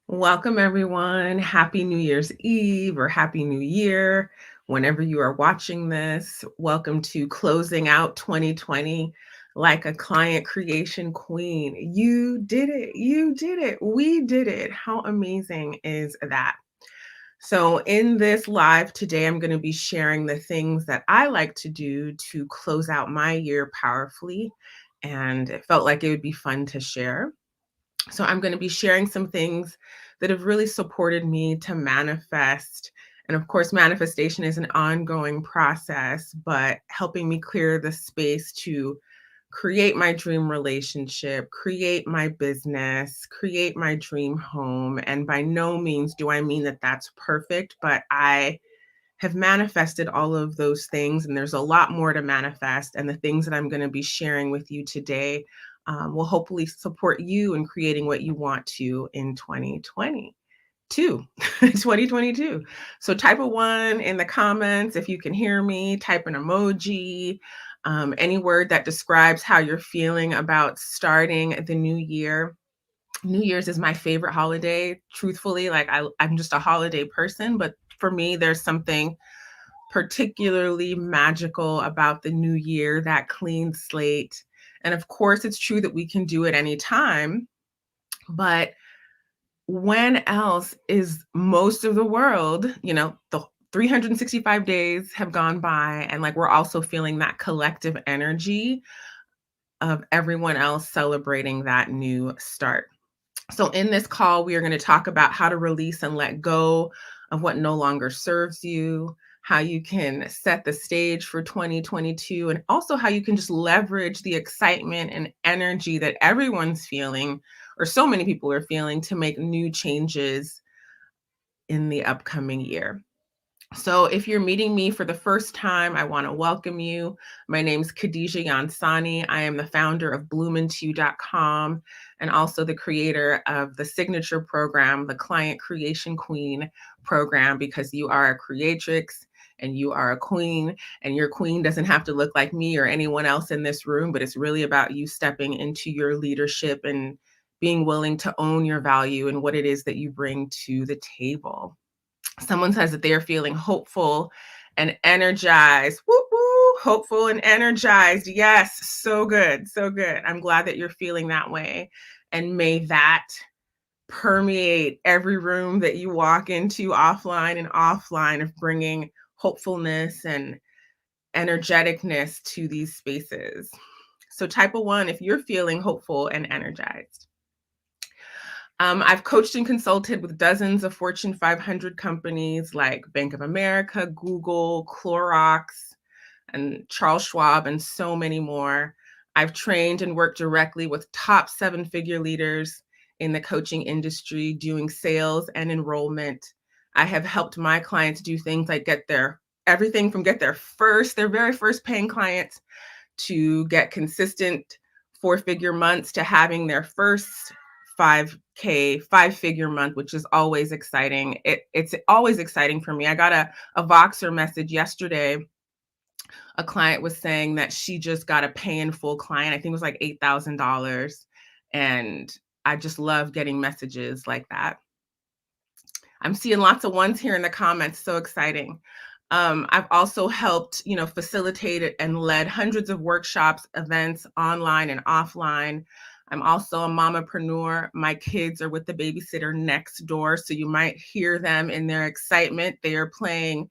Welcome, everyone. Happy New Year's Eve or Happy New Year, whenever you are watching this. Welcome to Closing Out 2020 like a client creation queen. You did it. You did it. We did it. How amazing is that? So, in this live today, I'm going to be sharing the things that I like to do to close out my year powerfully. And it felt like it would be fun to share. So I'm going to be sharing some things that have really supported me to manifest. And of course, manifestation is an ongoing process, but helping me clear the space to create my dream relationship, create my business, create my dream home. And by no means do I mean that that's perfect, but I have manifested all of those things, and there's a lot more to manifest. And the things that I'm going to be sharing with you today will hopefully support you in creating what you want to in 2022. 2022. So type a one in the comments if you can hear me, type an emoji, any word that describes how you're feeling about starting the new year. New Year's is my favorite holiday, truthfully. Like I'm just a holiday person, but for me, there's something particularly magical about the new year, that clean slate. And of course, it's true that we can do it anytime, but when else is most of the world, the 365 days have gone by, and like we're also feeling that collective energy of everyone else celebrating that new start. So, in this call, we are going to talk about how to release and let go of what no longer serves you, how you can set the stage for 2022, and also how you can just leverage the excitement and energy that everyone's feeling, or so many people are feeling, to make new changes in the upcoming year. So, if you're meeting me for the first time, I want to welcome you. My name's Khadija Yansani. I am the founder of bloominto.com and also the creator of the signature program, the Client Creation Queen program, because you are a creatrix and you are a queen, and your queen doesn't have to look like me or anyone else in this room, but it's really about you stepping into your leadership and being willing to own your value and what it is that you bring to the table. Someone says that they are feeling hopeful and energized. Woo woo, hopeful and energized. Yes, so good, so good. I'm glad that you're feeling that way. And may that permeate every room that you walk into, offline and offline, of bringing hopefulness and energeticness to these spaces. So type a one if you're feeling hopeful and energized. I've coached and consulted with dozens of Fortune 500 companies like Bank of America, Google, Clorox, and Charles Schwab, and so many more. I've trained and worked directly with top 7-figure leaders in the coaching industry doing sales and enrollment. I have helped my clients do things like get their very first paying clients, to get consistent 4-figure months, to having their first 5-figure month, which is always exciting. It's always exciting for me. I got a Voxer message yesterday. A client was saying that she just got a pay in full client. I think it was like $8,000. And I just love getting messages like that. I'm seeing lots of ones here in the comments. So exciting. I've also helped, facilitated and led hundreds of workshops, events, online and offline. I'm also a mamapreneur. My kids are with the babysitter next door, so you might hear them in their excitement. They are playing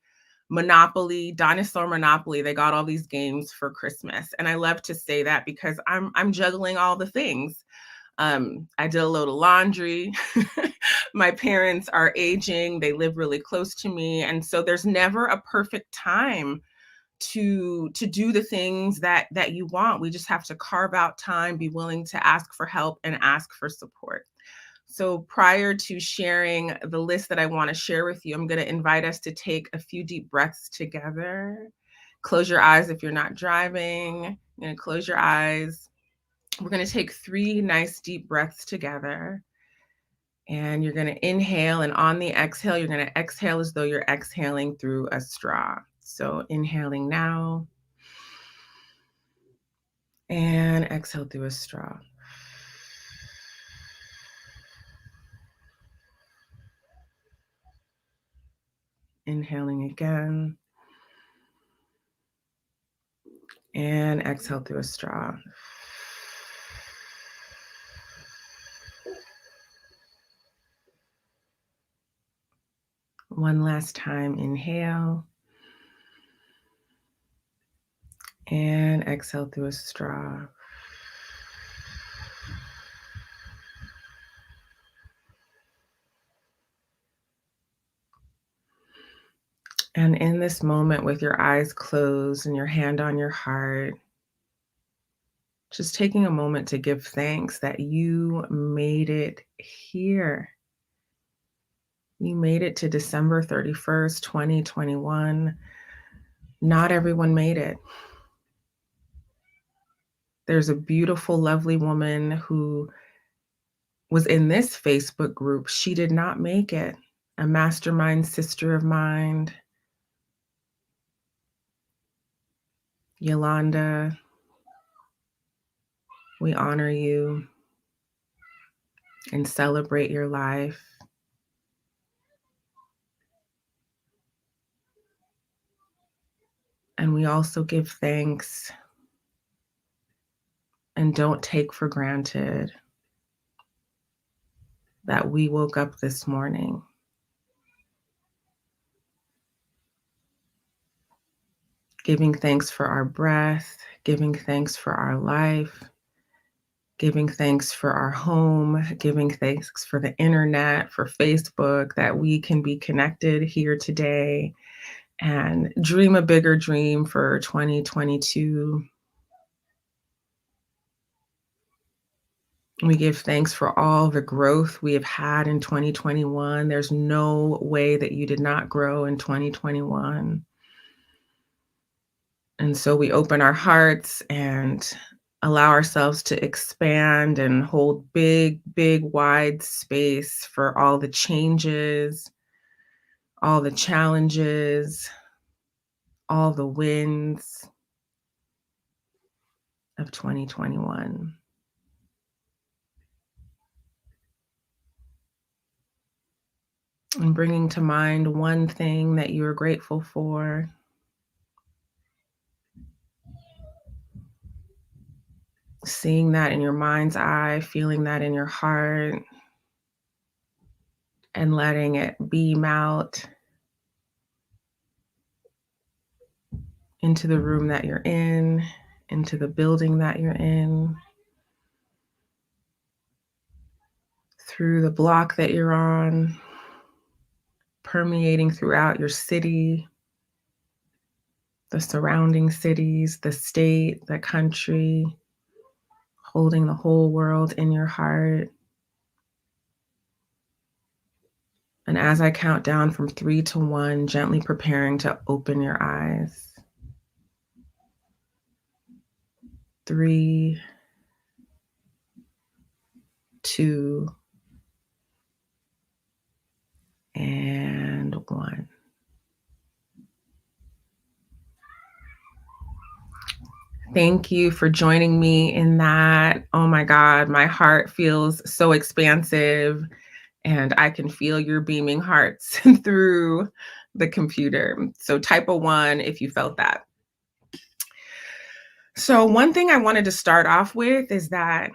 Monopoly, Dinosaur Monopoly. They got all these games for Christmas, and I love to say that because I'm juggling all the things. I did a load of laundry. My parents are aging. They live really close to me. And so there's never a perfect time to do the things that you want. We just have to carve out time, be willing to ask for help and ask for support. So prior to sharing the list that I want to share with you, I'm going to invite us to take a few deep breaths together. Close your eyes if you're not driving. I'm going to close your eyes. We're going to take 3 nice deep breaths together. And you're going to inhale, and on the exhale, you're going to exhale as though you're exhaling through a straw. So inhaling now, and exhale through a straw. Inhaling again. And exhale through a straw. One last time, inhale. And exhale through a straw. And in this moment, with your eyes closed and your hand on your heart, just taking a moment to give thanks that you made it here. You made it to December 31st, 2021. Not everyone made it. There's a beautiful, lovely woman who was in this Facebook group. She did not make it. A mastermind sister of mine, Yolanda, we honor you and celebrate your life. And we also give thanks and don't take for granted that we woke up this morning. Giving thanks for our breath, giving thanks for our life, giving thanks for our home, giving thanks for the internet, for Facebook, that we can be connected here today and dream a bigger dream for 2022. We give thanks for all the growth we have had in 2021. There's no way that you did not grow in 2021. And so we open our hearts and allow ourselves to expand and hold big, big, wide space for all the changes, all the challenges, all the wins of 2021. And bringing to mind one thing that you're grateful for. Seeing that in your mind's eye, feeling that in your heart, and letting it beam out into the room that you're in, into the building that you're in, through the block that you're on, permeating throughout your city, the surrounding cities, the state, the country, holding the whole world in your heart. And as I count down from 3 to 1, gently preparing to open your eyes. 3, 2, and 1. Thank you for joining me in that. Oh my God, my heart feels so expansive, and I can feel your beaming hearts through the computer. So type a 1 if you felt that. So one thing I wanted to start off with is that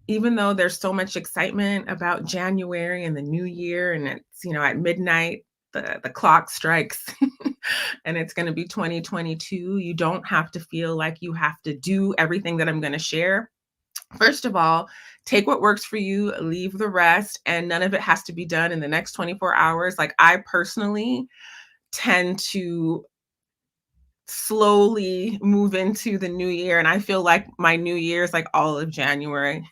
even though there's so much excitement about January and the new year, and it's, at midnight, the clock strikes and it's going to be 2022, you don't have to feel like you have to do everything that I'm going to share. First of all, take what works for you, leave the rest, and none of it has to be done in the next 24 hours. Like, I personally tend to slowly move into the new year, and I feel like my new year is like all of January.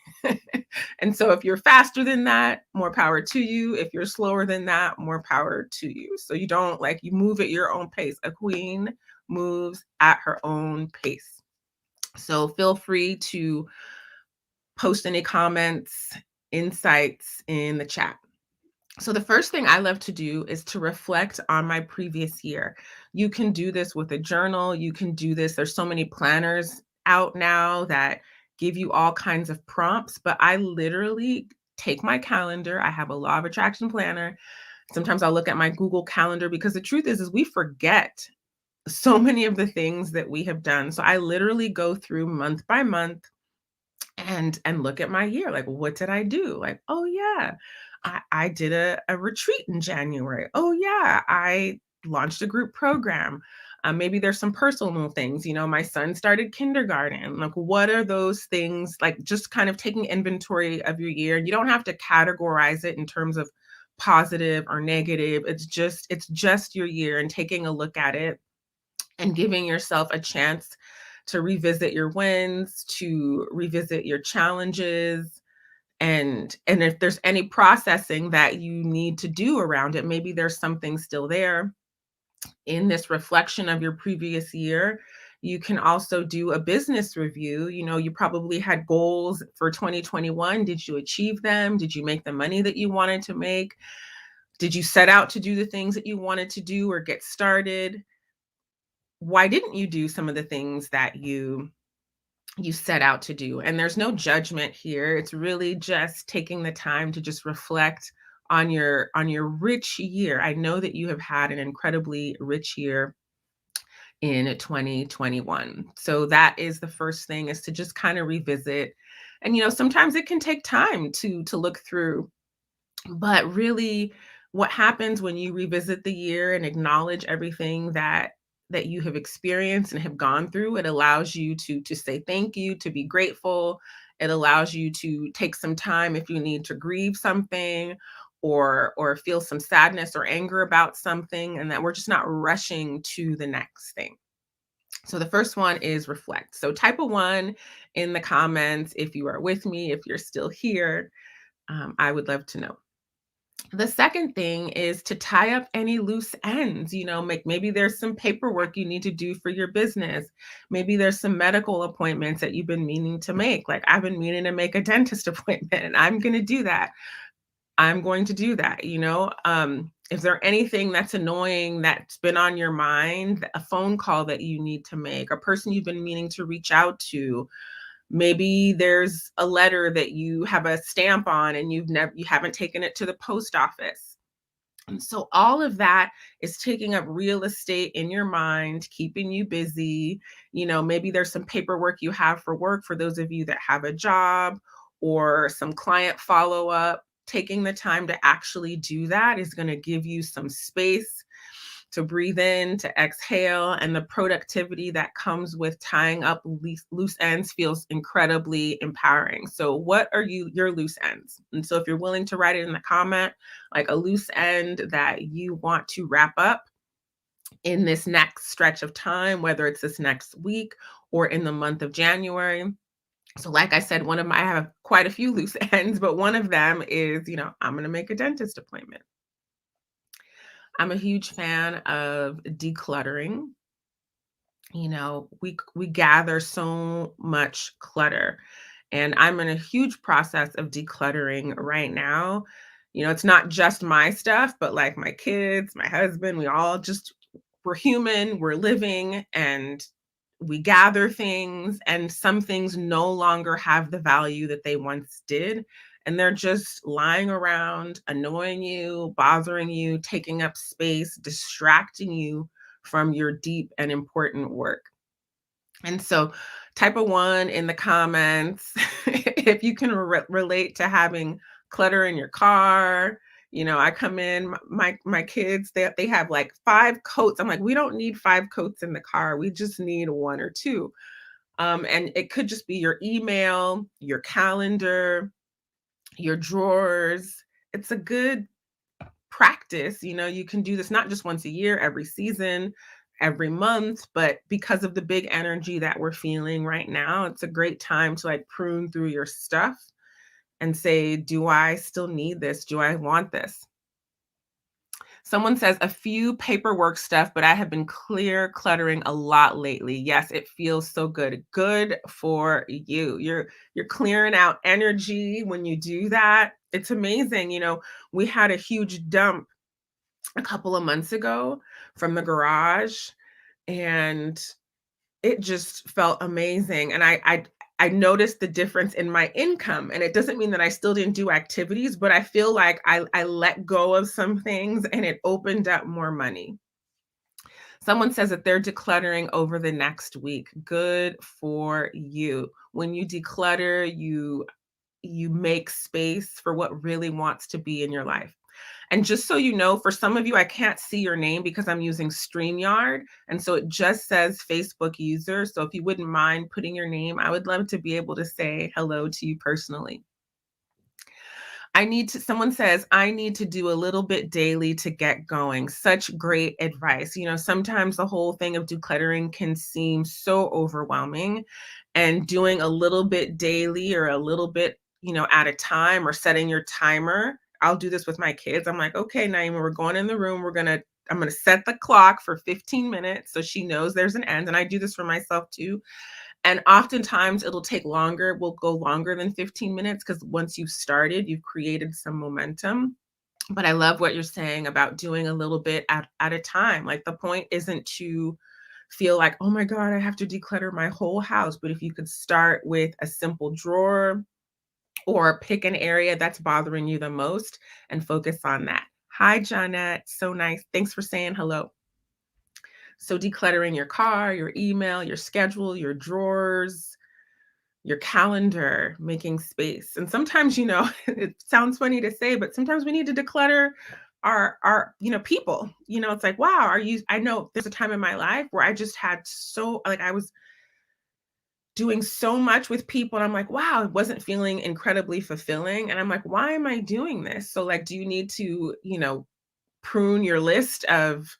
And so if you're faster than that, more power to you. If you're slower than that, more power to you. So you don't, you move at your own pace. A queen moves at her own pace. So feel free to post any comments, insights in the chat. So the first thing I love to do is to reflect on my previous year. You can do this with a journal. You can do this. There's so many planners out now that give you all kinds of prompts, but I literally take my calendar. I have a law of attraction planner, Sometimes I'll look at my Google Calendar because the truth is we forget so many of the things that we have done. So I literally go through month by month and look at my year. Like, what did I do? Like, oh yeah, I did a retreat in January. Oh yeah, I launched a group program. Maybe there's some personal things. My son started kindergarten. Like, what are those things? Like, just kind of taking inventory of your year. You don't have to categorize it in terms of positive or negative. It's just your year, and taking a look at it and giving yourself a chance to revisit your wins, to revisit your challenges, and if there's any processing that you need to do around it, maybe there's something still there in this reflection of your previous year. You can also do a business review. You probably had goals for 2021. Did you achieve them? Did you make the money that you wanted to make? Did you set out to do the things that you wanted to do or get started? Why didn't you do some of the things that you set out to do? And there's no judgment here. It's really just taking the time to just reflect on your rich year. I know that you have had an incredibly rich year in 2021. So that is the first thing, is to just kind of revisit. And sometimes it can take time to look through, but really, what happens when you revisit the year and acknowledge everything that you have experienced and have gone through, it allows you to say thank you, to be grateful. It allows you to take some time if you need to grieve something, or feel some sadness or anger about something, and that we're just not rushing to the next thing. So the first one is reflect. So type a one in the comments if you are with me, if you're still here. I would love to know. The second thing is to tie up any loose ends. Maybe there's some paperwork you need to do for your business. Maybe there's some medical appointments that you've been meaning to make. Like, I've been meaning to make a dentist appointment, and I'm going to do that. I'm going to do that. Is there anything that's annoying that's been on your mind, a phone call that you need to make, a person you've been meaning to reach out to? Maybe there's a letter that you have a stamp on and you haven't taken it to the post office. And so all of that is taking up real estate in your mind, keeping you busy. Maybe there's some paperwork you have for work for those of you that have a job, or some client follow up. Taking the time to actually do that is going to give you some space to breathe in, to exhale, and the productivity that comes with tying up loose ends feels incredibly empowering. So what are your loose ends? And so if you're willing to write it in the comment, like a loose end that you want to wrap up in this next stretch of time, whether it's this next week or in the month of January. So like I said, I have quite a few loose ends, but one of them is, I'm going to make a dentist appointment. I'm a huge fan of decluttering. We gather so much clutter, and I'm in a huge process of decluttering right now. It's not just my stuff, but like my kids, my husband, we're human, we're living, and we gather things, and some things no longer have the value that they once did. And they're just lying around, annoying you, bothering you, taking up space, distracting you from your deep and important work. And so type a one in the comments if you can relate to having clutter in your car. I come in, my kids, they have like 5 coats. I'm like, we don't need 5 coats in the car. We just need one or two. And it could just be your email, your calendar, your drawers. It's a good practice. You can do this not just once a year, every season, every month, but because of the big energy that we're feeling right now, it's a great time to like prune through your stuff and say, do I still need this? Do I want this? Someone says a few paperwork stuff, but I have been clear cluttering a lot lately. Yes, it feels so good. Good for you. You're clearing out energy when you do that. It's amazing. We had a huge dump a couple of months ago from the garage, and it just felt amazing. And I noticed the difference in my income. And it doesn't mean that I still didn't do activities, but I feel like I let go of some things and it opened up more money. Someone says that they're decluttering over the next week. Good for you. When you declutter, you make space for what really wants to be in your life. And just so you know, for some of you, I can't see your name because I'm using StreamYard. And so it just says Facebook user. So if you wouldn't mind putting your name, I would love to be able to say hello to you personally. Someone says, I need to do a little bit daily to get going. Such great advice. Sometimes the whole thing of decluttering can seem so overwhelming, and doing a little bit daily or a little bit, at a time, or setting your timer. I'll do this with my kids. I'm like, okay, Naima, we're going in the room. I'm going to set the clock for 15 minutes so she knows there's an end. And I do this for myself too. And oftentimes it'll take longer, will go longer than 15 minutes, because once you've started, you've created some momentum. But I love what you're saying about doing a little bit at a time. Like, the point isn't to feel like, oh my God, I have to declutter my whole house. But if you could start with a simple drawer, or pick an area that's bothering you the most and focus on that. Hi, Johnette. So nice. Thanks for saying hello. So decluttering your car, your email, your schedule, your drawers, your calendar, making space. And sometimes, it sounds funny to say, but sometimes we need to declutter our people. It's like, wow, I know there's a time in my life where I just had I was doing so much with people, and I'm like, wow, it wasn't feeling incredibly fulfilling. And I'm like, why am I doing this? So, like, do you need to, prune your list of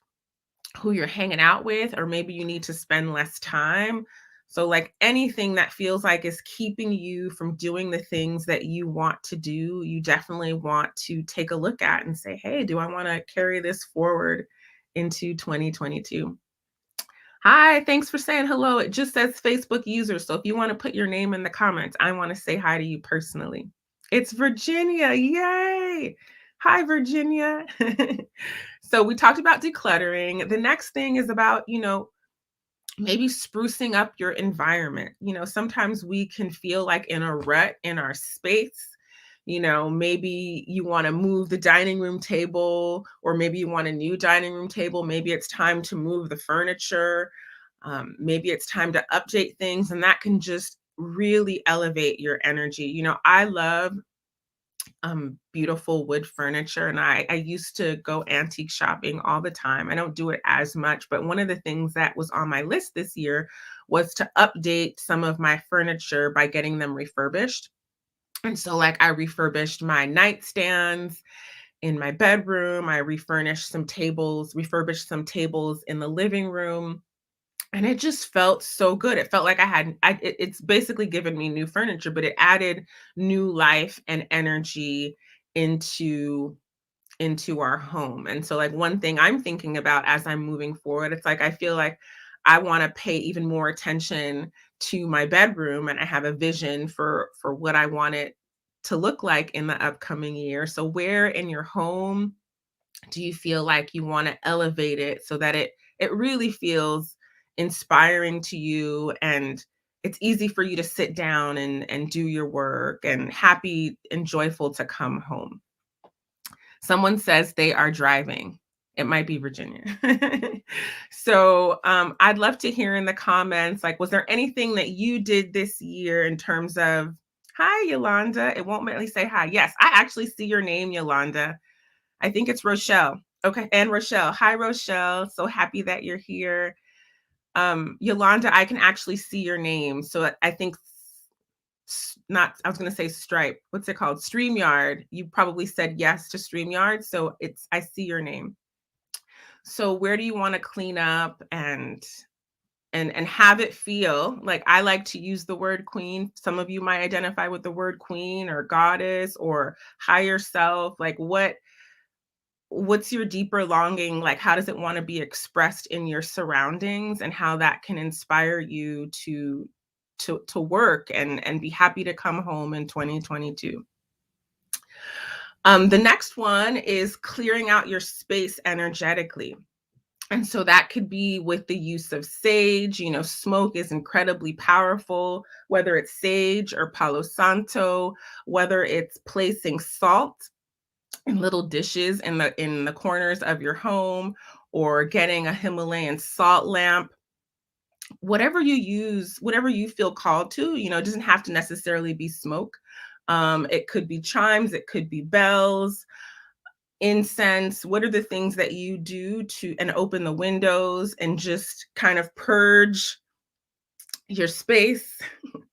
who you're hanging out with, or maybe you need to spend less time. So, like, anything that feels like is keeping you from doing the things that you want to do, you definitely want to take a look at and say, hey, do I want to carry this forward into 2022? Hi, thanks for saying hello. It just says Facebook user. So if you want to put your name in the comments, I want to say hi to you personally. It's Virginia. Yay. Hi, Virginia. So we talked about decluttering. The next thing is about, maybe sprucing up your environment. Sometimes we can feel like in a rut in our space. Maybe you want to move the dining room table, or maybe you want a new dining room table. Maybe it's time to move the furniture. Maybe it's time to update things, and that can just really elevate your energy. I love beautiful wood furniture, and I used to go antique shopping all the time. I don't do it as much, but one of the things that was on my list this year was to update some of my furniture by getting them refurbished. And so, like, I refurbished my nightstands in my bedroom. I refurbished some tables in the living room. And it just felt so good. It felt like it's basically given me new furniture, but it added new life and energy into our home. And so, like, one thing I'm thinking about as I'm moving forward, it's like I feel like I want to pay even more attention to my bedroom, and I have a vision for what I want it to look like in the upcoming year. So where in your home do you feel like you want to elevate it so that it really feels inspiring to you, and it's easy for you to sit down and do your work, and happy and joyful to come home? Someone says they are driving. It might be Virginia. So I'd love to hear in the comments, like, was there anything that you did this year in terms of, hi, Yolanda. It won't let me say hi. Yes, I actually see your name, Yolanda. I think it's Rochelle. Okay, and Rochelle. Hi, Rochelle. So happy that you're here. Yolanda, I can actually see your name. So I think not, I was going to say Stripe. What's it called? StreamYard. You probably said yes to StreamYard. So I see your name. So where do you want to clean up and have it feel like? I like to use the word queen. Some of you might identify with the word queen or goddess or higher self. Like, what's your deeper longing? Like, how does it want to be expressed in your surroundings, and how that can inspire you to work and be happy to come home in 2022. The next one is clearing out your space energetically. And so that could be with the use of sage. Smoke is incredibly powerful, whether it's sage or Palo Santo, whether it's placing salt in little dishes in the corners of your home, or getting a Himalayan salt lamp. Whatever you use, whatever you feel called to, it doesn't have to necessarily be smoke. It could be chimes, it could be bells, incense. What are the things that you do to and open the windows and just kind of purge your space?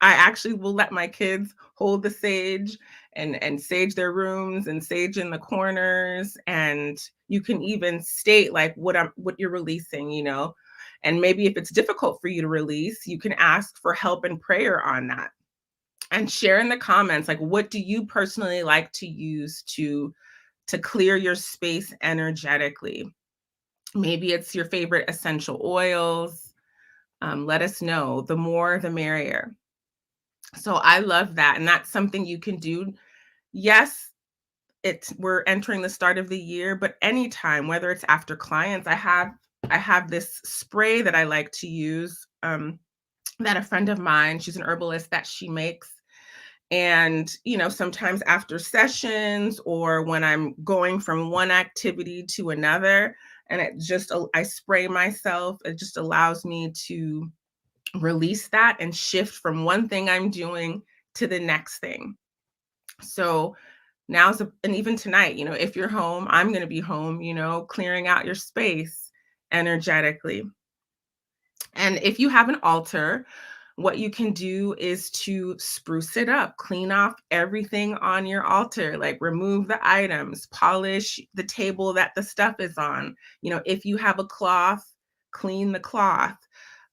I actually will let my kids hold the sage and sage their rooms and sage in the corners. And you can even state like what you're releasing. And maybe if it's difficult for you to release, you can ask for help and prayer on that. And share in the comments, like, what do you personally like to use to clear your space energetically? Maybe it's your favorite essential oils. Let us know. The more, the merrier. So I love that. And that's something you can do. Yes, we're entering the start of the year, but anytime, whether it's after clients, I have this spray that I like to use, that a friend of mine, she's an herbalist, that she makes. And, sometimes after sessions, or when I'm going from one activity to another, and I spray myself, it just allows me to release that and shift from one thing I'm doing to the next thing. So and even tonight, if you're home, I'm going to be home, clearing out your space energetically. And if you have an altar, what you can do is to spruce it up, clean off everything on your altar, like remove the items, polish the table that the stuff is on. If you have a cloth, clean the cloth,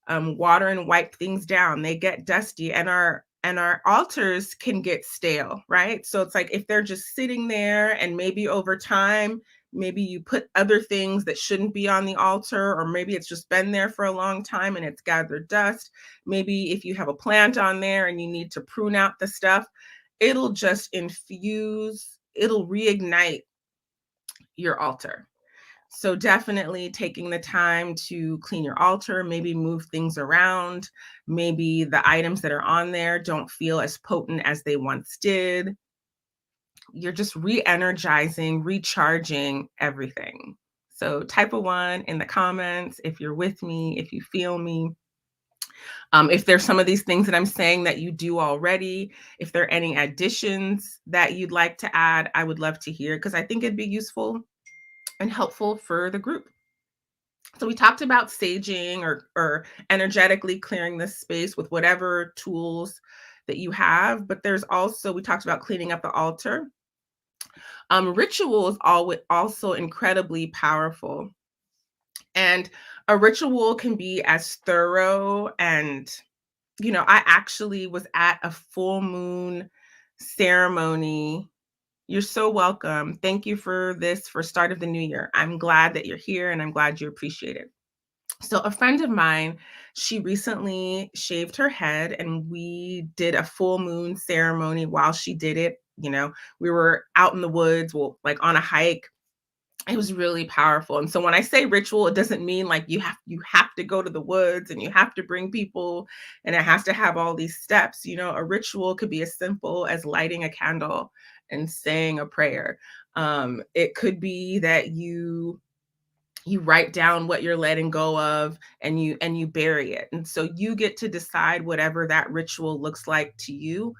water and wipe things down. They get dusty, and our altars can get stale, right? So it's like if they're just sitting there, and maybe over time, maybe you put other things that shouldn't be on the altar, or maybe it's just been there for a long time and it's gathered dust. Maybe if you have a plant on there and you need to prune out the stuff, it'll just it'll reignite your altar. So definitely taking the time to clean your altar, maybe move things around. Maybe the items that are on there don't feel as potent as they once did. You're just re-energizing, recharging everything. So type a 1 in the comments if you're with me, if you feel me. If there's some of these things that I'm saying that you do already, if there are any additions that you'd like to add, I would love to hear, because I think it'd be useful and helpful for the group. So we talked about saging or energetically clearing the space with whatever tools that you have, but we talked about cleaning up the altar. Ritual is also incredibly powerful. And a ritual can be as thorough, and, I actually was at a full moon ceremony. You're so welcome. Thank you for start of the new year. I'm glad that you're here, and I'm glad you appreciate it. So a friend of mine, she recently shaved her head, and we did a full moon ceremony while she did it. We were out in the woods, like on a hike. It was really powerful. And so when I say ritual, it doesn't mean like you have to go to the woods and you have to bring people and it has to have all these steps. A ritual could be as simple as lighting a candle and saying a prayer. It could be that you write down what you're letting go of, and you bury it. And so you get to decide whatever that ritual looks like to you.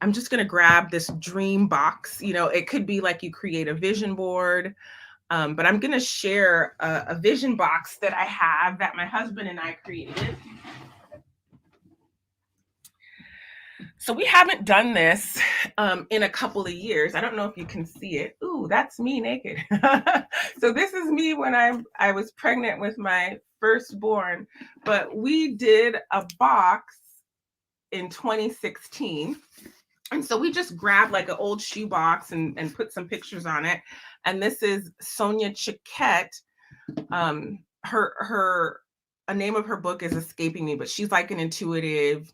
I'm just going to grab this dream box. It could be like you create a vision board, but I'm going to share a vision box that I have that my husband and I created. So we haven't done this in a couple of years. I don't know if you can see it. Ooh, that's me naked. So this is me when I was pregnant with my firstborn. But we did a box in 2016. And so we just grabbed like an old shoe box and put some pictures on it. And this is Sonia Chiquette. A name of her book is escaping me, but she's like an intuitive.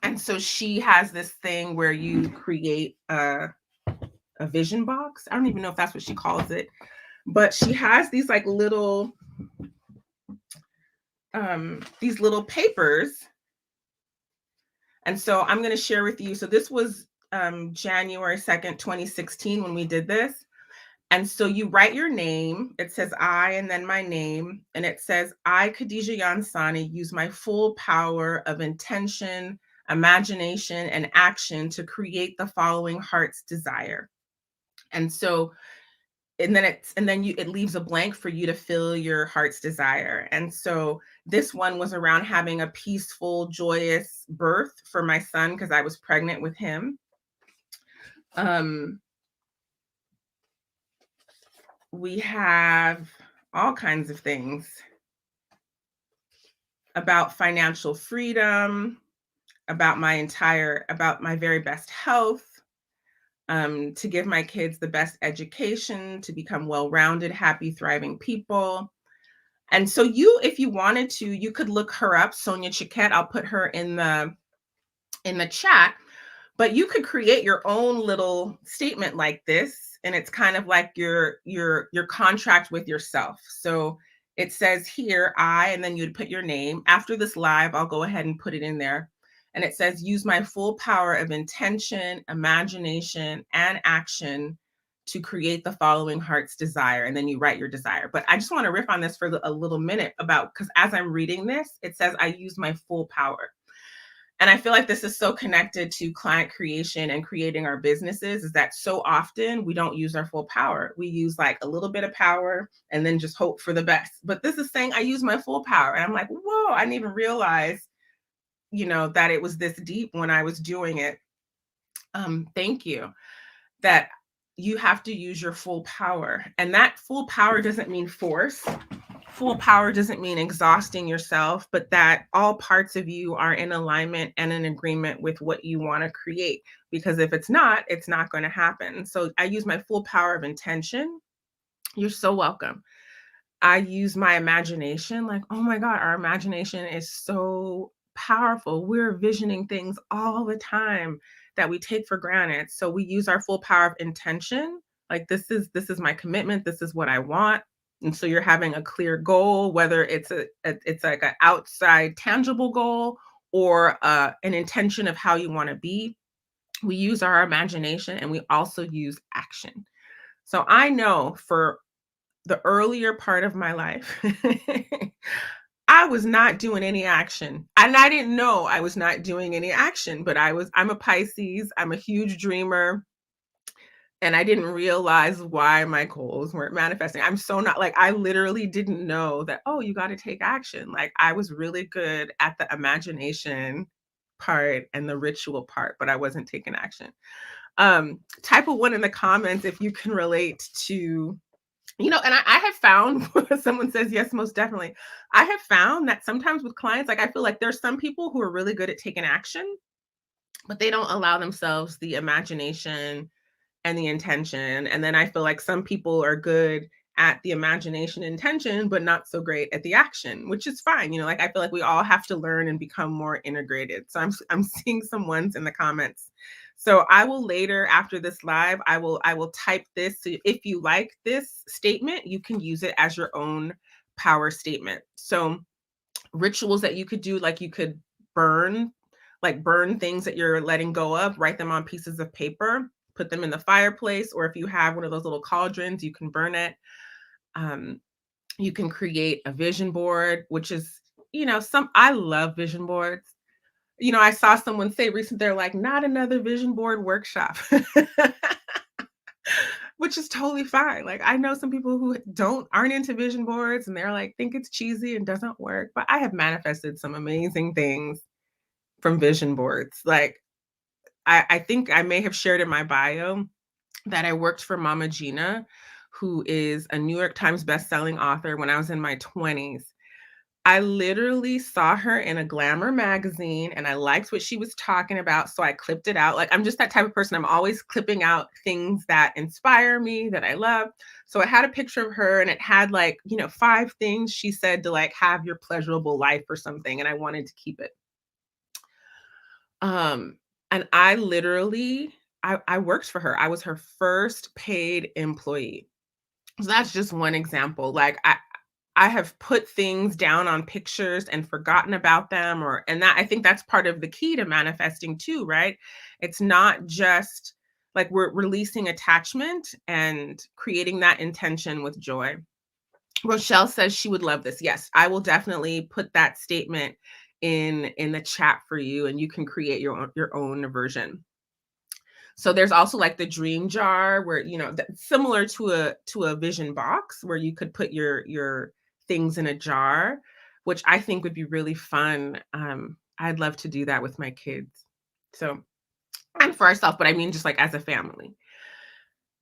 And so she has this thing where you create a vision box. I don't even know if that's what she calls it, But she has these like little these little papers. And so I'm going to share with you. So this was January 2nd, 2016 when we did this. And so you write your name. It says I and then my name. And it says, I, Khadijah Yansani, use my full power of intention, imagination, and action to create the following heart's desire. And so, it leaves a blank for you to fill your heart's desire. And so this one was around having a peaceful, joyous birth for my son because I was pregnant with him. We have all kinds of things about financial freedom, about my very best health, to give my kids the best education, to become well-rounded, happy, thriving people. And so if you wanted to, you could look her up, Sonia Chiquette. I'll put her in the chat. But you could create your own little statement like this, and it's kind of like your contract with yourself. So it says here, I, and then you'd put your name. After this live, I'll go ahead and put it in there. And it says, use my full power of intention, imagination, and action to create the following heart's desire. And then you write your desire. But I just want to riff on this for a little minute because as I'm reading this, it says, I use my full power. And I feel like this is so connected to client creation and creating our businesses, is that so often we don't use our full power. We use like a little bit of power and then just hope for the best. But this is saying I use my full power. And I'm like, whoa, I didn't even realize, that it was this deep when I was doing it. Thank you. That you have to use your full power. And that full power doesn't mean force. Full power doesn't mean exhausting yourself, but that all parts of you are in alignment and in agreement with what you want to create. Because if it's not going to happen. So I use my full power of intention. You're so welcome. I use my imagination. Like, oh my God, our imagination is so powerful. We're visioning things all the time that we take for granted. So we use our full power of intention. Like, this is my commitment. This is what I want. And so you're having a clear goal, whether it's it's like an outside tangible goal or an intention of how you want to be. We use our imagination, and we also use action. So I know for the earlier part of my life, I was not doing any action. And I didn't know I was not doing any action, but I'm a Pisces. I'm a huge dreamer. And I didn't realize why my goals weren't manifesting. I'm so not like, I literally didn't know that, oh, you got to take action. Like, I was really good at the imagination part and the ritual part, but I wasn't taking action. Type of one in the comments if you can relate to, and I have found, someone says, yes, most definitely. I have found that sometimes with clients, like, I feel like there's some people who are really good at taking action, but they don't allow themselves the imagination and the intention. And then I feel like some people are good at the imagination and intention, but not so great at the action, which is fine. Like, I feel like we all have to learn and become more integrated. So I'm seeing some ones in the comments. So I will later, after this live, I will type this. So if you like this statement, you can use it as your own power statement. So rituals that you could do, like you could burn things that you're letting go of, write them on pieces of paper, put them in the fireplace, or if you have one of those little cauldrons, you can burn it. You can create a vision board, which is, I love vision boards. I saw someone say recently, they're like, not another vision board workshop, which is totally fine. Like, I know some people who aren't into vision boards and they're like, think it's cheesy and doesn't work, but I have manifested some amazing things from vision boards. Like, I think I may have shared in my bio that I worked for Mama Gina, who is a New York Times bestselling author, when I was in my 20s. I literally saw her in a glamour magazine and I liked what she was talking about. So I clipped it out. Like, I'm just that type of person. I'm always clipping out things that inspire me, that I love. So I had a picture of her and it had 5 things she said to have your pleasurable life or something. And I wanted to keep it. And I literally, I worked for her. I was her first paid employee. So that's just one example. Like I have put things down on pictures and forgotten about them, or and that I think that's part of the key to manifesting too, right? It's not just like we're releasing attachment and creating that intention with joy. Rochelle says she would love this. Yes, I will definitely put that statement in the chat for you, and you can create your own version. So there's also like the dream jar where, similar to a vision box where you could put your things in a jar, which I think would be really fun. I'd love to do that with my kids. So, and for ourselves, but I mean just like as a family.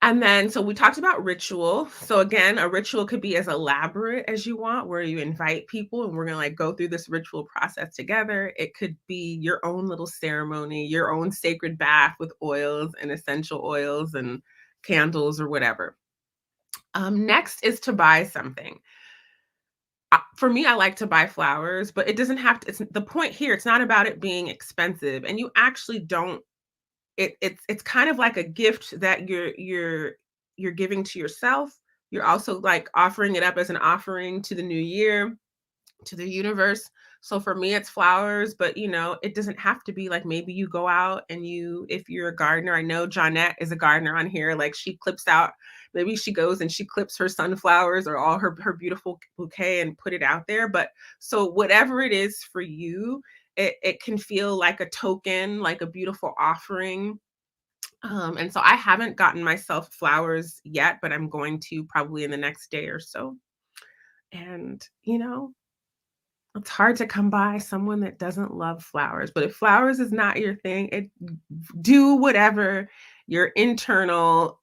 And then, so we talked about ritual. So again, a ritual could be as elaborate as you want, where you invite people and we're going to like go through this ritual process together. It could be your own little ceremony, your own sacred bath with oils and essential oils and candles or whatever. Next is to buy something. For me, I like to buy flowers, but it doesn't have to. It's the point here. It's not about it being expensive, and you actually don't it's kind of like a gift that you're giving to yourself. You're also like offering it up as an offering to the new year, to the universe. So for me, it's flowers, but it doesn't have to be like maybe you go out and if you're a gardener, I know Johnette is a gardener on here, like she clips out, maybe she goes and she clips her sunflowers or all her beautiful bouquet and put it out there. But so whatever it is for you, it can feel like a token, like a beautiful offering. And so I haven't gotten myself flowers yet, but I'm going to probably in the next day or so. And, it's hard to come by someone that doesn't love flowers. But if flowers is not your thing, do whatever your internal,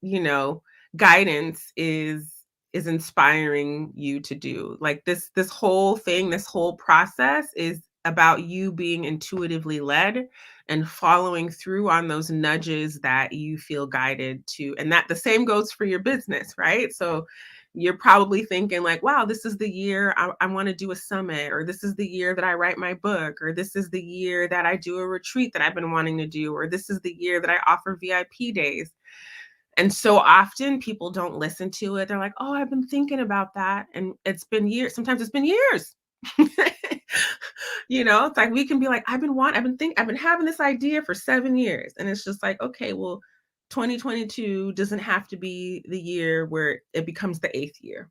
guidance is inspiring you to do. Like this whole thing, this whole process is about you being intuitively led and following through on those nudges that you feel guided to. And that the same goes for your business, right? So you're probably thinking like, wow, this is the year I want to do a summit, or this is the year that I write my book, or this is the year that I do a retreat that I've been wanting to do, or this is the year that I offer VIP days. And so often people don't listen to it. They're like, oh, I've been thinking about that. And it's been years. Sometimes it's been years. It's like we can be like, I've been having this idea for 7 years. And it's just like, okay, well, 2022 doesn't have to be the year where it becomes the 8th year.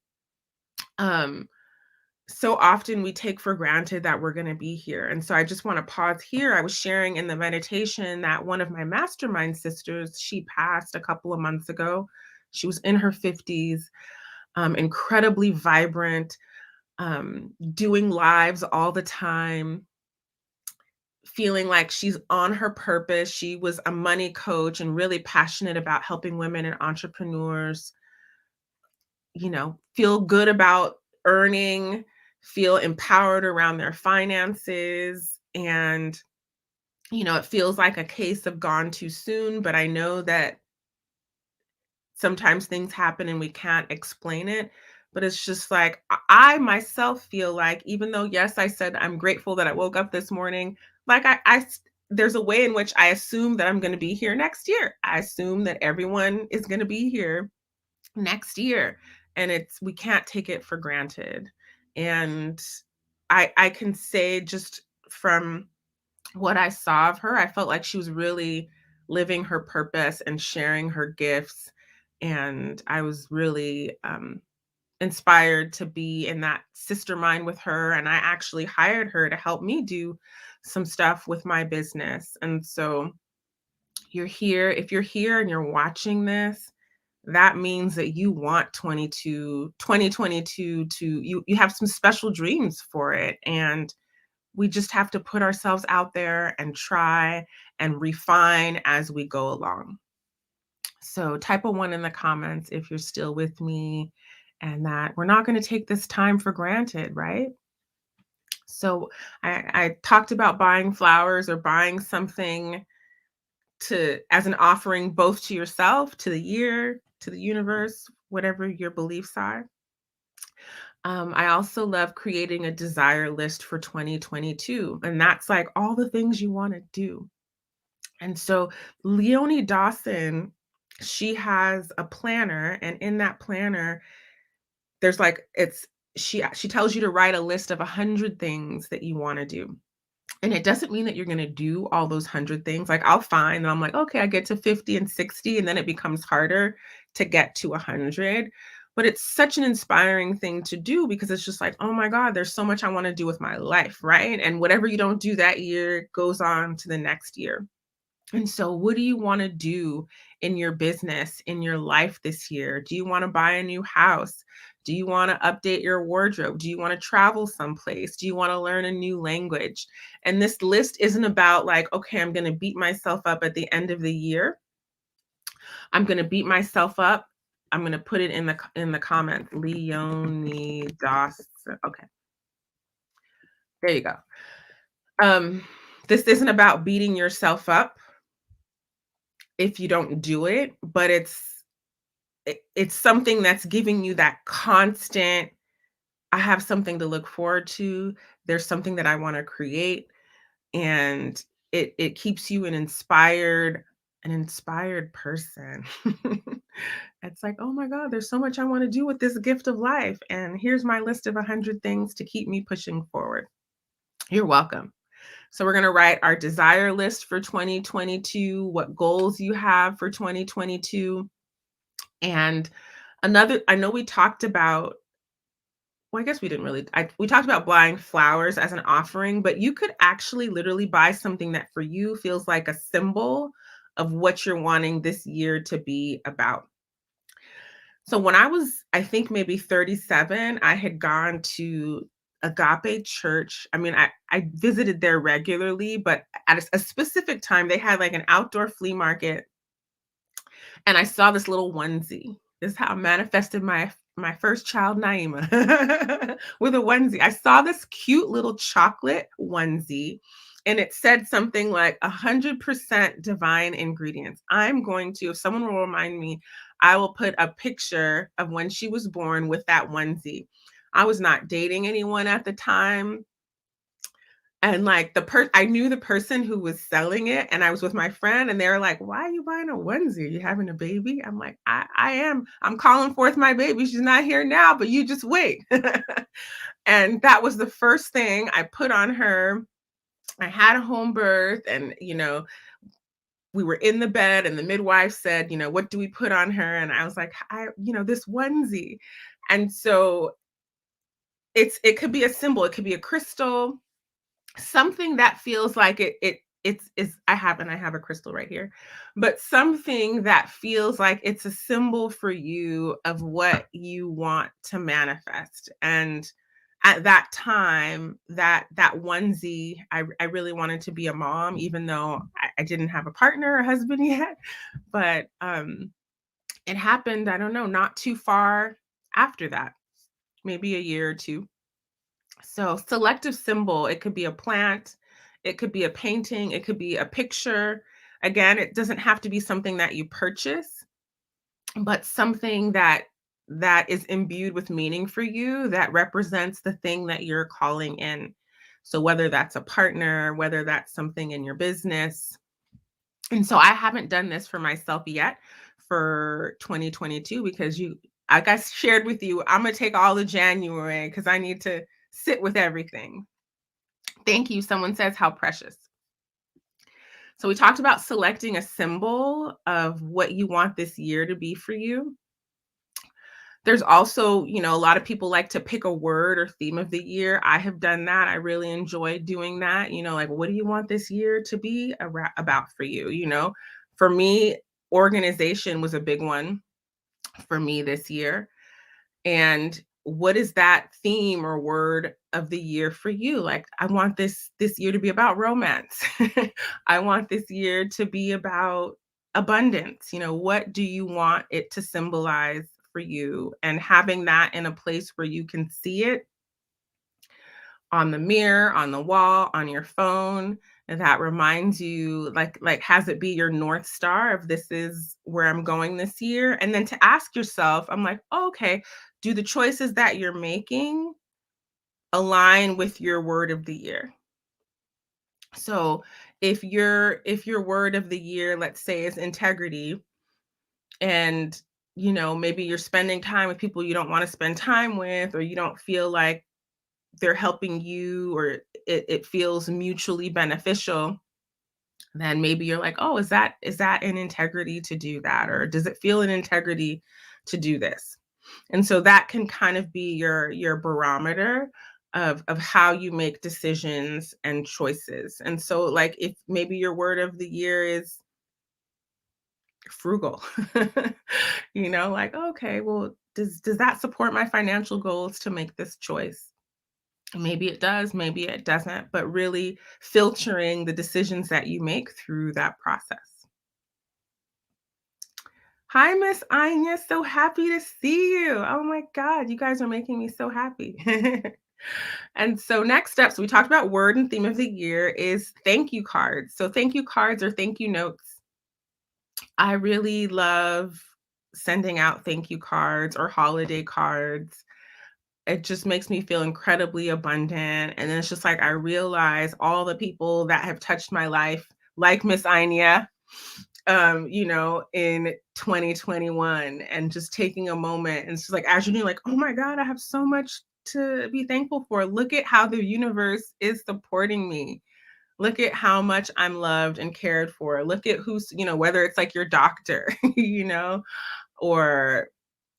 So often we take for granted that we're going to be here. And so I just want to pause here. I was sharing in the meditation that one of my mastermind sisters, she passed a couple of months ago. She was in her 50s, incredibly vibrant, doing lives all the time, feeling like she's on her purpose. She was a money coach and really passionate about helping women and entrepreneurs, feel good about earning, feel empowered around their finances. And, it feels like a case of gone too soon, but I know that sometimes things happen and we can't explain it. But it's just like, I myself feel like, even though, yes, I said I'm grateful that I woke up this morning, like there's a way in which I assume that I'm going to be here next year. I assume that everyone is going to be here next year, and we can't take it for granted. And I can say, just from what I saw of her, I felt like she was really living her purpose and sharing her gifts. And I was really inspired to be in that sister mind with her. And I actually hired her to help me do some stuff with my business. And so if you're here and you're watching this, that means that you want 2022 to you have some special dreams for it. And we just have to put ourselves out there and try and refine as we go along. So type a 1 in the comments if you're still with me, and that we're not going to take this time for granted, right? So I talked about buying flowers or buying something as an offering, both to yourself, to the year, to the universe, whatever your beliefs are. I also love creating a desire list for 2022. And that's like all the things you want to do. And so Leonie Dawson, she has a planner. And in that planner, there's like it's she tells you to write a list of 100 things that you want to do. And it doesn't mean that you're going to do all those 100 things. Like I'll find that I'm like, okay, I get to 50 and 60 and then it becomes harder to get to 100. But it's such an inspiring thing to do because it's just like, oh my God, there's so much I want to do with my life, right? And whatever you don't do that year goes on to the next year. And so, what do you want to do in your business, in your life this year? Do you want to buy a new house? Do you want to update your wardrobe? Do you want to travel someplace? Do you want to learn a new language? And this list isn't about like, okay, I'm going to beat myself up at the end of the year. I'm going to beat myself up. I'm going to put it in the comments. Leonidas. Okay, there you go. Um, this isn't about beating yourself up if you don't do it, but it's something that's giving you that constant, I have something to look forward to. There's something that I want to create. And it keeps you an inspired person. It's like, oh my God, there's so much I want to do with this gift of life. And here's my list of 100 things to keep me pushing forward. You're welcome. So we're going to write our desire list for 2022, what goals you have for 2022. And I know we talked about, well, I guess we didn't really, we talked about buying flowers as an offering, but you could actually literally buy something that for you feels like a symbol of what you're wanting this year to be about. So when I was, I think maybe 37, I had gone to Agape Church. I mean, I visited there regularly, but at a specific time, they had like an outdoor flea market and I saw this little onesie. This is how I manifested my first child, Naima, with a onesie. I saw this cute little chocolate onesie, and it said something like 100% divine ingredients. I'm going to, if someone will remind me, I will put a picture of when she was born with that onesie. I was not dating anyone at the time. And like I knew the person who was selling it, and I was with my friend, and they were like, "Why are you buying a onesie? Are you having a baby?" I'm like, I am. I'm calling forth my baby. She's not here now, but you just wait." And that was the first thing I put on her. I had a home birth, and we were in the bed, and the midwife said, "What do we put on her?" And I was like, this onesie. And so it could be a symbol, it could be a crystal, something that feels like I have a crystal right here, but something that feels like it's a symbol for you of what you want to manifest. And at that time, that onesie, I really wanted to be a mom, even though I didn't have a partner or husband yet. But it happened, I don't know, not too far after that, maybe a year or two. So selective symbol, it could be a plant, it could be a painting, it could be a picture. Again, it doesn't have to be something that you purchase, but something that is imbued with meaning for you that represents the thing that you're calling in. So whether that's a partner, whether that's something in your business. And so I haven't done this for myself yet for 2022 because like I shared with you, I'm going to take all of January because I need to sit with everything. Thank you. Someone says, how precious. So we talked about selecting a symbol of what you want this year to be for you. There's also, a lot of people like to pick a word or theme of the year. I have done that. I really enjoy doing that. Like, what do you want this year to be about for you? For me, organization was a big one for me this year. And what is that theme or word of the year for you? Like, I want this year to be about romance. I want this year to be about abundance. What do you want it to symbolize for you? And having that in a place where you can see it on the mirror, on the wall, on your phone, and that reminds you, like has it be your North Star of this is where I'm going this year. And then to ask yourself, I'm like, oh, okay, do the choices that you're making align with your word of the year? So if your word of the year, let's say, is integrity, and maybe you're spending time with people you don't want to spend time with, or you don't feel like they're helping you, or it feels mutually beneficial, then maybe you're like, oh, is that an integrity to do that? Or does it feel an integrity to do this? And so that can kind of be your barometer of how you make decisions and choices. And so like if maybe your word of the year is frugal, like, okay, well, does that support my financial goals to make this choice? Maybe it does, maybe it doesn't, but really filtering the decisions that you make through that process. Hi, Miss Anya. So happy to see you. Oh my God, you guys are making me so happy. And so, next up, so we talked about word and theme of the year is thank you cards. So, thank you cards or thank you notes. I really love sending out thank you cards or holiday cards. It just makes me feel incredibly abundant. And then it's just like I realize all the people that have touched my life, like Miss Anya, in 2021, and just taking a moment and it's just like as you're doing, like, oh my God, I have so much to be thankful for. Look at how the universe is supporting me. Look at how much I'm loved and cared for. Look at whether it's like your doctor, or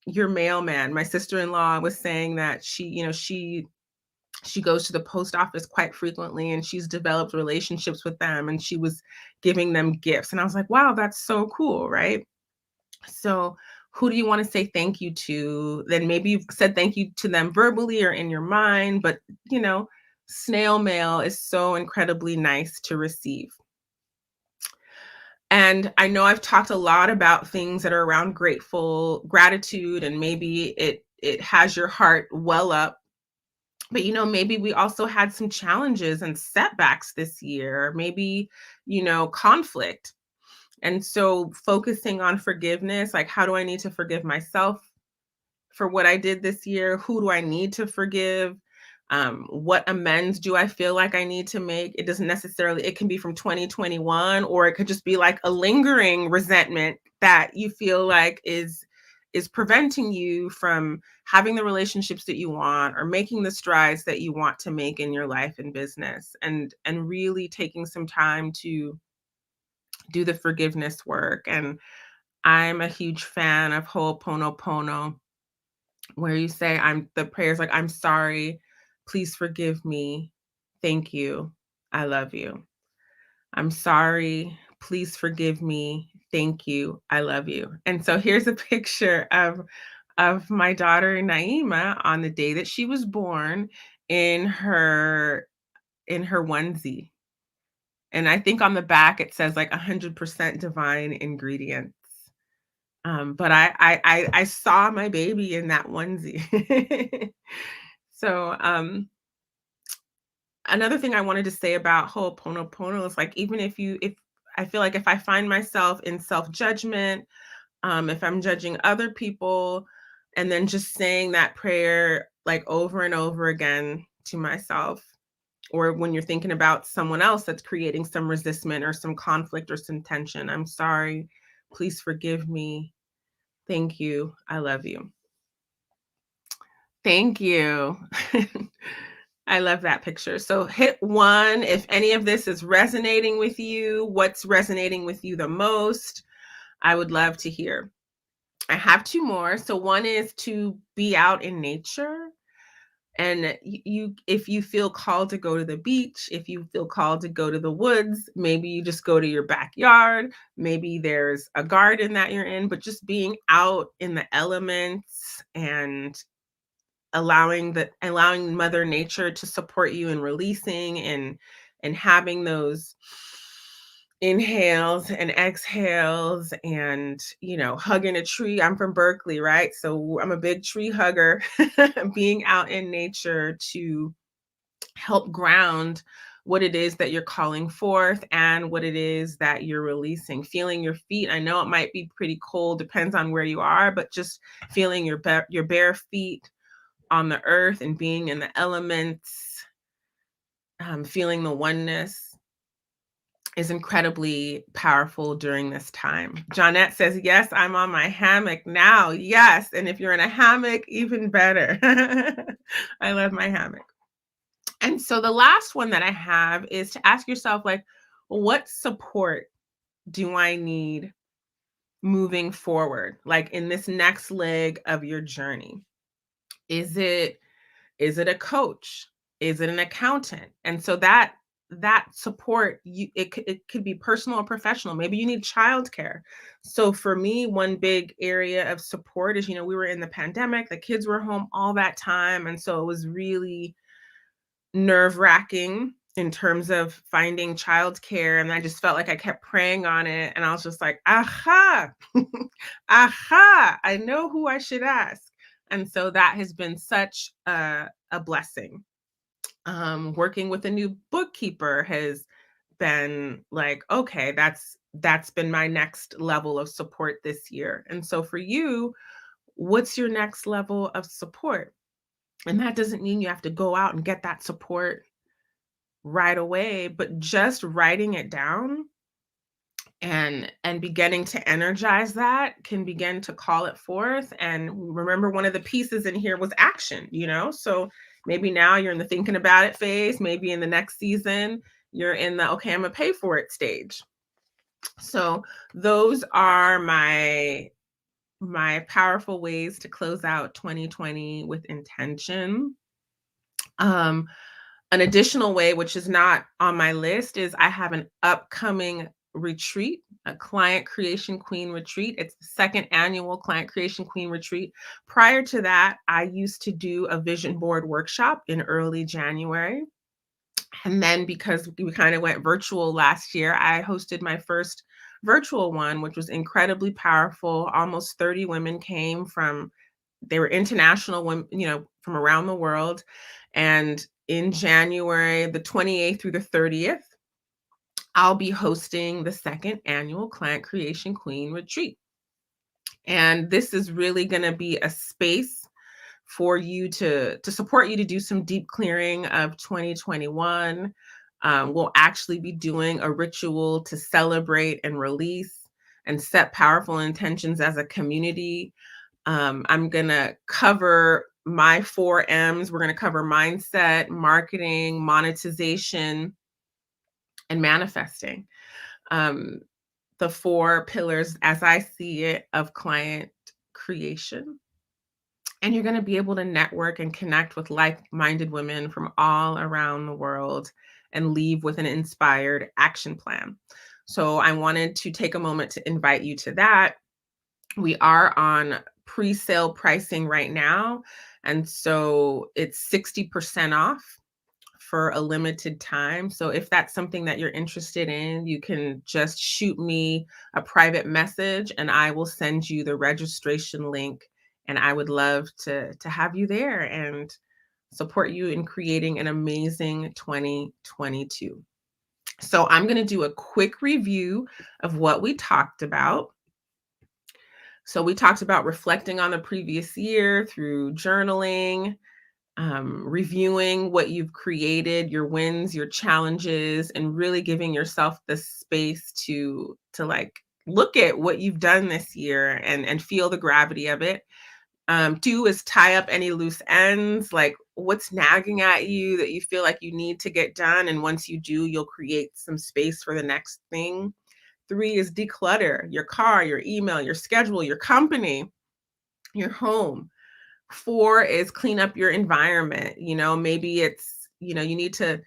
your mailman. My sister-in-law was saying that she goes to the post office quite frequently and she's developed relationships with them and she was giving them gifts. And I was like, wow, that's so cool, right? So who do you want to say thank you to? Then maybe you've said thank you to them verbally or in your mind, but snail mail is so incredibly nice to receive. And I know I've talked a lot about things that are around gratitude, and maybe it has your heart well up. But maybe we also had some challenges and setbacks this year, maybe, conflict. And so focusing on forgiveness, like how do I need to forgive myself for what I did this year? Who do I need to forgive? What amends do I feel like I need to make? It doesn't necessarily, it can be from 2021, or it could just be like a lingering resentment that you feel like is preventing you from having the relationships that you want or making the strides that you want to make in your life and business, and really taking some time to do the forgiveness work. And I'm a huge fan of Ho'oponopono, where you say, the prayers like, I'm sorry, please forgive me, thank you, I love you. I'm sorry, please forgive me, thank you, I love you. And so here's a picture of my daughter Naima on the day that she was born in her onesie. And I think on the back it says like 100% divine ingredients. But I saw my baby in that onesie. So, another thing I wanted to say about Ho'oponopono is like, even if I feel like if I find myself in self-judgment, if I'm judging other people, and then just saying that prayer like over and over again to myself, or when you're thinking about someone else that's creating some resistment or some conflict or some tension, I'm sorry, please forgive me, thank you, I love you. Thank you. I love that picture. So hit 1 if any of this is resonating with you. What's resonating with you the most? I would love to hear. I have 2 more. So one is to be out in nature. And if you feel called to go to the beach, if you feel called to go to the woods, maybe you just go to your backyard. Maybe there's a garden that you're in, but just being out in the elements and allowing Mother Nature to support you in releasing and having those inhales and exhales, and hugging a tree. I'm from Berkeley, right? So I'm a big tree hugger. Being out in nature to help ground what it is that you're calling forth and what it is that you're releasing. Feeling your feet. I know it might be pretty cold, depends on where you are, but just feeling your bare feet on the earth and being in the elements, feeling the oneness. is incredibly powerful during this time. Jonette says, yes, I'm on my hammock now. Yes. And if you're in a hammock, even better. I love my hammock. And so the last one that I have is to ask yourself, like, what support do I need moving forward? Like in this next leg of your journey? Is it a coach? Is it an accountant? And so that support, it could be personal or professional. Maybe you need childcare. So for me, one big area of support is, we were in the pandemic, the kids were home all that time. And so it was really nerve-wracking in terms of finding childcare. And I just felt like I kept praying on it. And I was just like, aha, aha, I know who I should ask. And so that has been such a blessing. Working with a new bookkeeper has been like, okay, that's been my next level of support this year. And so for you, what's your next level of support? And that doesn't mean you have to go out and get that support right away, but just writing it down and beginning to energize that can begin to call it forth. And remember, one of the pieces in here was action, so maybe now you're in the thinking about it phase. Maybe in the next season you're in the okay, I'm gonna pay for it stage. So those are my powerful ways to close out 2020 with intention. An additional way, which is not on my list, is I have an upcoming retreat, a Client Creation Queen retreat. It's the second annual Client Creation Queen retreat. Prior to that, I used to do a vision board workshop in early January. And then because we kind of went virtual last year, I hosted my first virtual one, which was incredibly powerful. Almost 30 women came they were international women, from around the world. And in January, the 28th through the 30th, I'll be hosting the second annual Client Creation Queen retreat. And this is really going to be a space for you to support you to do some deep clearing of 2021. We'll actually be doing a ritual to celebrate and release and set powerful intentions as a community. I'm going to cover my 4 M's. We're going to cover mindset, marketing, monetization, and manifesting. The 4 pillars, as I see it, of client creation. And you're going to be able to network and connect with like-minded women from all around the world and leave with an inspired action plan. So I wanted to take a moment to invite you to that. We are on pre-sale pricing right now. And so it's 60% off for a limited time. So if that's something that you're interested in, you can just shoot me a private message and I will send you the registration link. And I would love to have you there and support you in creating an amazing 2022. So I'm going to do a quick review of what we talked about. So we talked about reflecting on the previous year through journaling, reviewing what you've created, your wins, your challenges, and really giving yourself the space to like look at what you've done this year and feel the gravity of it. 2 is tie up any loose ends, like what's nagging at you that you feel like you need to get done. And once you do, you'll create some space for the next thing. 3 is declutter your car, your email, your schedule, your company, your home. 4 is clean up your environment. Maybe it's, you need to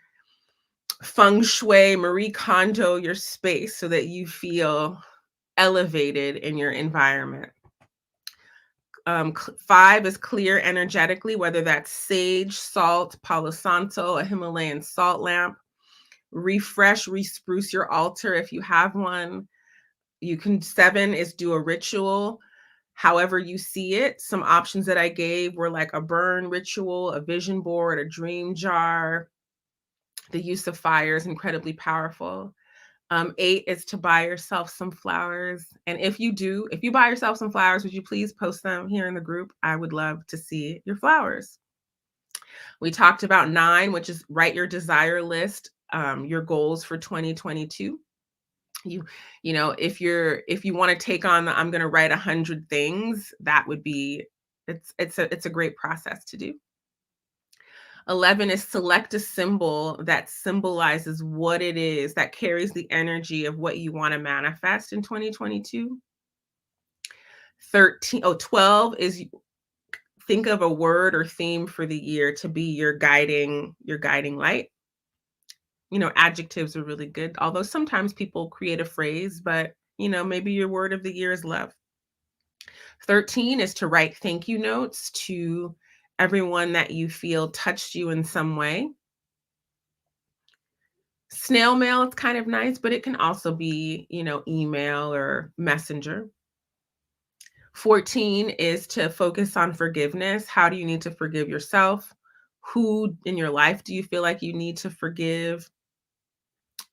feng shui, Marie Kondo your space so that you feel elevated in your environment. 5 is clear energetically, whether that's sage, salt, Palo Santo, a Himalayan salt lamp. Refresh, re-spruce your altar if you have one. 7 is do a ritual, however you see it. Some options that I gave were like a burn ritual, a vision board, a dream jar. The use of fire is incredibly powerful. 8 is to buy yourself some flowers. And if you buy yourself some flowers, would you please post them here in the group? I would love to see your flowers. We talked about 9, which is write your desire list, your goals for 2022. You you know, if you want to take on the I'm going to write 100 things, that would be it's a great process to do. 11 is select a symbol that symbolizes what it is that carries the energy of what you want to manifest in 2022. 12 is think of a word or theme for the year to be your guiding light. Adjectives are really good, although sometimes people create a phrase, but maybe your word of the year is love. 13 is to write thank you notes to everyone that you feel touched you in some way. Snail mail, it's kind of nice, but it can also be, email or messenger. 14 is to focus on forgiveness. How do you need to forgive yourself? Who in your life do you feel like you need to forgive?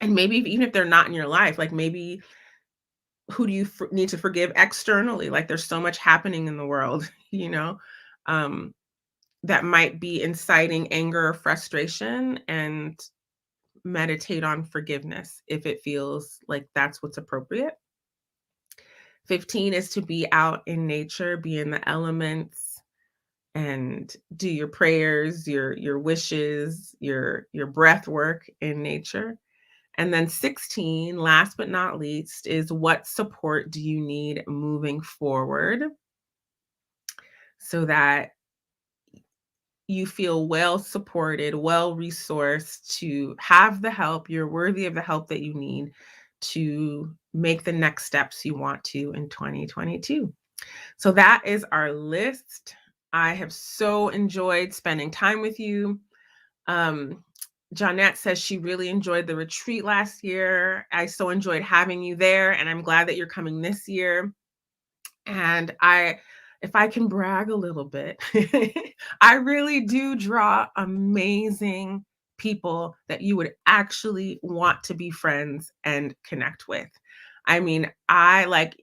And maybe even if they're not in your life, like maybe who do you need to forgive externally? Like there's so much happening in the world, um, that might be inciting anger or frustration, and meditate on forgiveness if it feels like that's what's appropriate. 15 is to be out in nature, be in the elements, and do your prayers, your wishes, your breath work in nature. And then 16, last but not least, is what support do you need moving forward so that you feel well supported, well resourced to have the help. You're worthy of the help that you need to make the next steps you want to in 2022. So that is our list. I have so enjoyed spending time with you. Jeanette says she really enjoyed the retreat last year. I so enjoyed having you there, and I'm glad that you're coming this year. And if I can brag a little bit, I really do draw amazing people that you would actually want to be friends and connect with. I mean, I like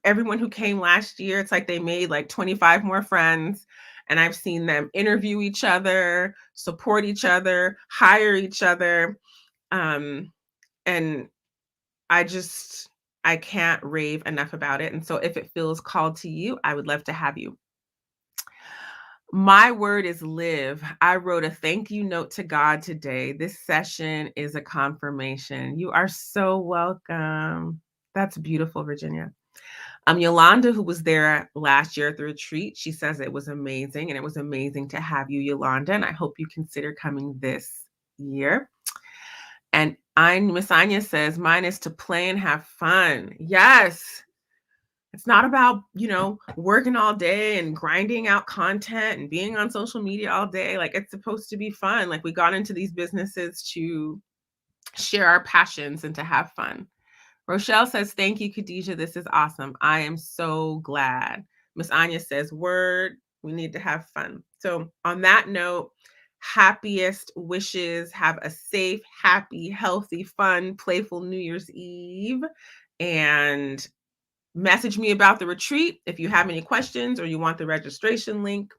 everyone who came last year, it's like they made like 25 more friends. And I've seen them interview each other, support each other, hire each other. And I just, I can't rave enough about it. And so if it feels called to you, I would love to have you. My word is live. I wrote a thank you note to God today. This session is a confirmation. You are so welcome. That's beautiful, Virginia. Yolanda, who was there last year at the retreat, she says it was amazing, and it was amazing to have you, Yolanda, and I hope you consider coming this year. And Miss Anya says, mine is to play and have fun. Yes. It's not about, working all day and grinding out content and being on social media all day. Like it's supposed to be fun. Like we got into these businesses to share our passions and to have fun. Rochelle says, thank you, Khadijah. This is awesome. I am so glad. Miss Anya says, word, we need to have fun. So on that note, happiest wishes. Have a safe, happy, healthy, fun, playful New Year's Eve. And message me about the retreat if you have any questions or you want the registration link.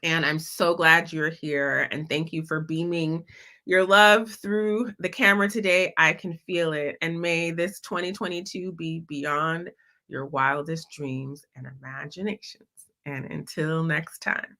And I'm so glad you're here. And thank you for beaming your love through the camera today. I can feel it. And may this 2022 be beyond your wildest dreams and imaginations. And until next time.